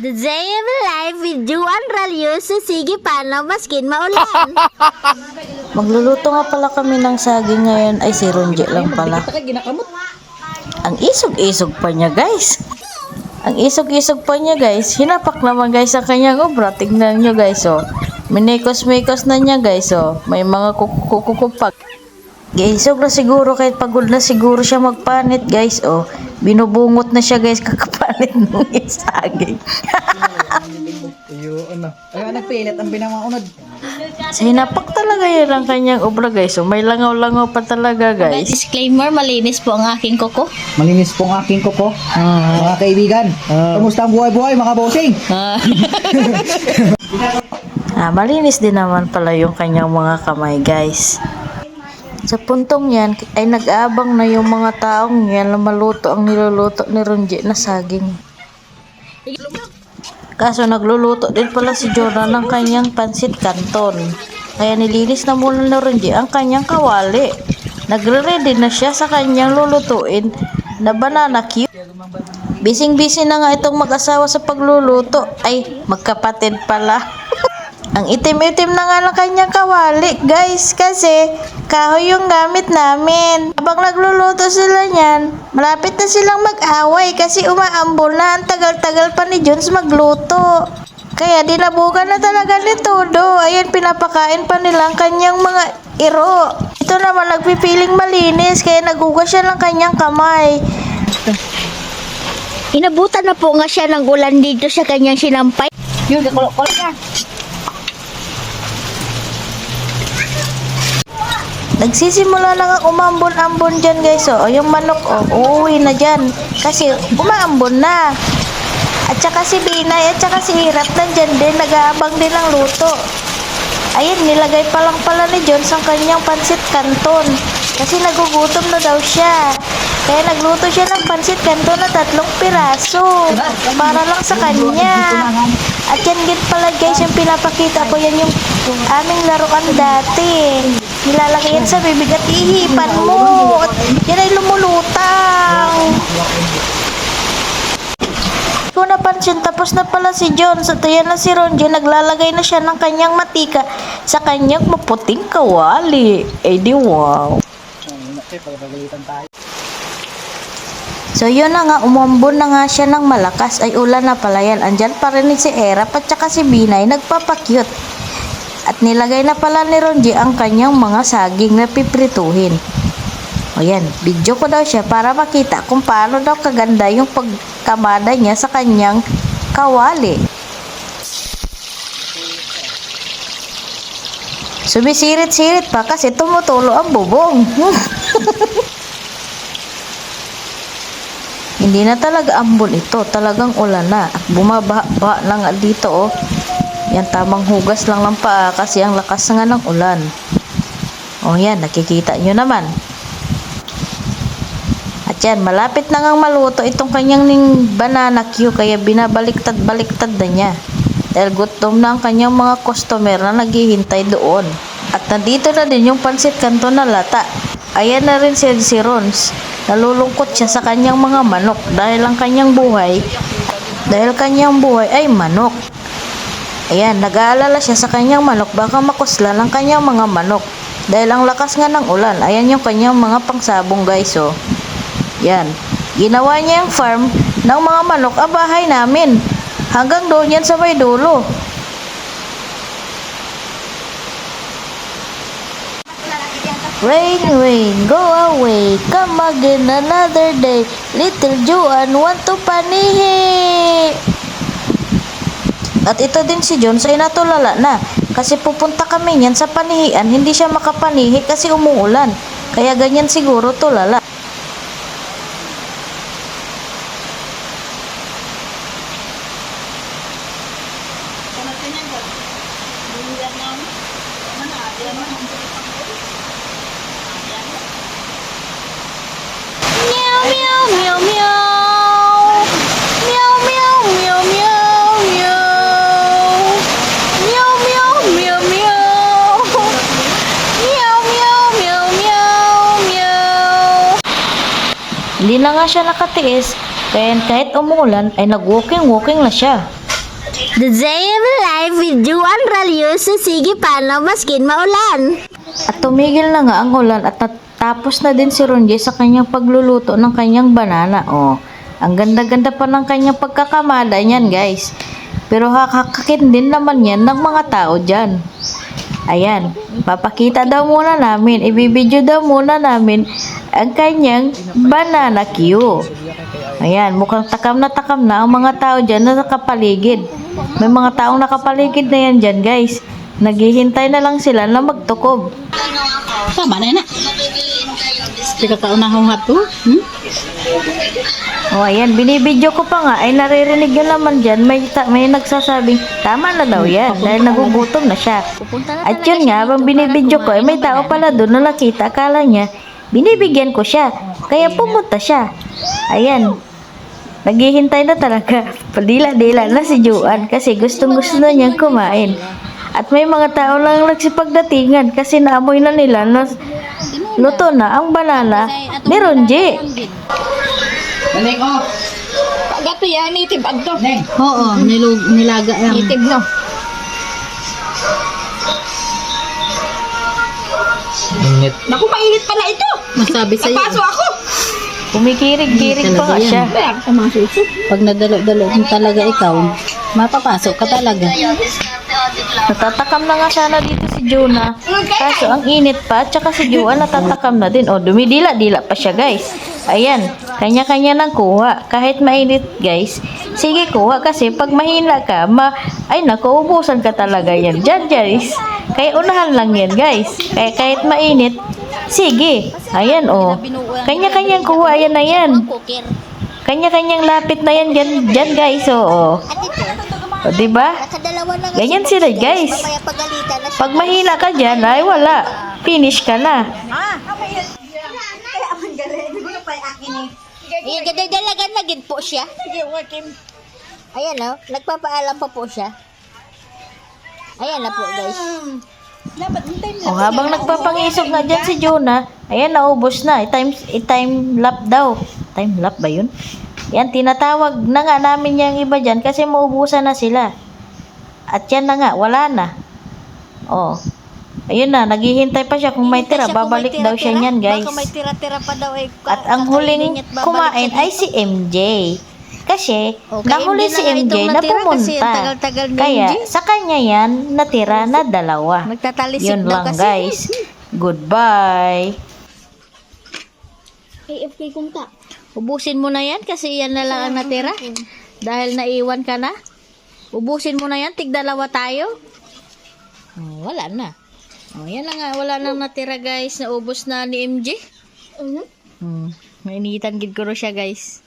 The day of life with Juan Ralioso, sige paano maskin maulan. Magluluto nga pala kami ng saging ngayon ay si Ronje lang pala. Ang isog-isog pa niya guys. Ang isog-isog pa niya guys. Hinapak naman guys sa kanyang obra. Tignan nyo guys oh. Minikos-mikos na niya guys oh. May mga kukukupak. Isog na siguro kahit pagod na siguro siya magpanit guys oh. Binubungot na siya guys kakapanit ng saging. Ay, nagpilit ang binamaunod. Sa hinapak talaga yan ang kanyang obra guys oh. May langaw-langaw pa talaga guys. Disclaimer, malinis po ang aking kuko. Malinis po ang aking kuko. Mga kaibigan. Kumusta ang buhay-buhay mga bossing? Malinis din naman pala yung kanyang mga kamay guys. Sa puntong yan ay nag-aabang na yung mga taong yan na maluto ang niluluto ni Ronje na saging. Kaso nagluluto din pala si Jonah ng kanyang pansit canton. Kaya nilinis na muna ni Ronje ang kanyang kawali. Nagre-ready na siya sa kanyang lulutuin na banana cue. Bising-busy na nga itong mag-asawa sa pagluluto. Ay, magkapatid pala. Ang itim-itim na nga ng kanyang kawali, guys, kasi kahoy yung gamit namin. Habang nagluluto sila niyan, malapit na silang mag-away kasi umaambol na ang tagal-tagal pa ni Jones magluto. Kaya dinabugan na talaga ni Todo. Ayan, pinapakain pa nila ang kanyang mga iro. Ito naman nagpipiling malinis kaya nagugas siya ng kanyang kamay. Inabutan na po nga siya ng ulan dito sa kanyang sinampay. Yun, kulok-kulok na. Nagsisimula na nga umambon-ambon dyan guys oh. Yung manok oh, uuwi na dyan kasi umaambon na. At saka si Binay at saka si Hirap nandyan din, nag-aabang din ng luto. Ayun, nilagay pa lang pala ni Jones ang kanyang pansit canton kasi nagugutom na daw siya. Kaya nagluto siya ng pansit canton na 3 piraso para lang sa kanya. At yan din pala guys, yung pinapakita ko, yan yung aming laruan dati. Nilalagay yan sa bibig at ihipan mo. At yan ay lumulutang. Kung napansin, tapos na pala si John. Sa tayan na si Ronje, naglalagay na siya ng kanyang matika sa kanyang maputing kawali. Eh di wow. So yun na nga, umambon na nga siya ng malakas. Ay ulan na pala yan. Andyan pa rin si Erap at saka si Binay nagpapakyut. At nilagay na pala ni Ronje ang kanyang mga saging na piprituhin. O yan, video ko daw siya para makita kung paano daw kaganda yung pagkamada niya sa kanyang kawali. Sumisirit-sirit pa kasi tumutulo ang bubong. Hindi na talaga ambon ito, talagang ulan na at bumabaha na nga dito oh. Yan, tamang hugas lang ng paa kasi ang lakas nga ng ulan. O yan, nakikita nyo naman. At yan, malapit na ngang maluto itong kanyang banana cue kaya binabaliktad-baliktad na niya. Dahil gutom na ang kanyang mga customer na naghihintay doon. At nandito na din yung pansit canton na lata. Ayan na rin si Rons. Nalulungkot siya sa kanyang mga manok dahil kanyang buhay ay manok. Ayan, nag-aalala siya sa kanyang manok baka makusla ang kanyang mga manok dahil ang lakas nga ng ulan. Ayan yung kanyang mga pangsabong guys oh. Yan, ginawa niya yung farm ng mga manok ang bahay namin hanggang doon yan sa may dulo. Rain, rain, go away, come again another day. Little Juan want to panihi. At ito din si John ay natulala na kasi pupunta kami niyan sa panihian, hindi siya makapanihi kasi umuulan. Kaya ganyan siguro tulala. Meow, meow, meow, meow. Meow, meow, meow, meow, meow. Meow, meow, meow, meow. Meow, meow, meow, meow, meow. Hindi na nga siya nakatiis, kaya kahit umuulan ay nag-walking-walking na siya. The day of life with Juan Ralyoso, sige paano maskin maulan. At tumigil na nga ang ulan at natapos na din si Ronje sa kanyang pagluluto ng kanyang banana. Oh, ang ganda-ganda pa ng kanyang pagkakamada niyan, guys. Pero hakakakin din naman yan ng mga tao dyan. Ayan, papakita daw muna namin, ibibidyo daw muna namin ang kanyang banana queue. Ayan, mukhang takam na ang mga tao dyan na nakapaligid. May mga taong nakapaligid na yan dyan, guys. Naghihintay na lang sila na magtukob. Tama na na. Teka kaunahong hato. O, ayan, binibidyo ko pa nga, ay naririnig yun naman dyan, may nagsasabing, tama na daw yan, dahil nagugutom na siya. At yun nga, habang binibidyo ko, ay may tao pala doon na nakita, akala niya, binibigyan ko siya, kaya pumunta siya. Ayan, naghihintay na talaga, padila-dila na si Juan, kasi gustong-gusto na niyang kumain. At may mga tao lang nagsipagdatingan, kasi naamoy na nila na luto na ang banana ni Ronje. Neng, oh. Gato yan, itib agto. Neng. Oo, nilaga yan. Itib no. Init. Naku, mainit pala ito. Masabi sa'yo. Napasok ako. Kumikirig-kirig pa nga siya. Pag nadalo-dalo talaga ikaw, mapapasok ka talaga. Natatakam na nga sana dito si Jonah. Kaso ang init pa, tsaka si Juan natatakam na din. O, dumidila-dila pa siya, guys. Ayan, kanya-kanya nang kuha. Kahit mainit, guys. Sige, kuha kasi pag mahina ka, ay naku, ubusan ka talaga yan. Diyan, guys. Kaya unahan lang yan, guys. Kaya kahit mainit, sige. Ayan, o. Kanya-kanyang kuha, ayan na yan. Kanya-kanyang lapit na yan, dyan, guys. O. O, diba? Ganyan sila, guys. Pag mahina ka dyan, ay wala. Finish ka na. Dalagan na gid po siya. Ayan o, nagpapaalam pa po siya. Ayan na po, guys. O, habang nagpapangisog nga dyan si Jonah, ayan, naubos na. I-time lap daw. Time lap ba yun? Yan, tinatawag na nga namin yung iba dyan kasi maubusan na sila. At yan na nga, wala na. O, ayun na, naghihintay pa siya kung may tira. Babalik daw siya niyan, guys. Baka may tira-tira pa daw. At ang huling kumain ay si MJ. Kasi, nahuli si MJ na pumunta. Kaya, sa kanya yan, natira na dalawa. Magtatalisik Yun daw lang, kasi. guys. Goodbye. AFK kung ta. Ubusin mo na yan kasi yan na lang ang natira. Dahil naiwan ka na. Ubusin mo na yan, tigdalawa tayo. Oh, wala na. Oh, yan na nga, wala nang natira, guys. Naubos na ni MJ. Mainitan gid ko ro siya, guys.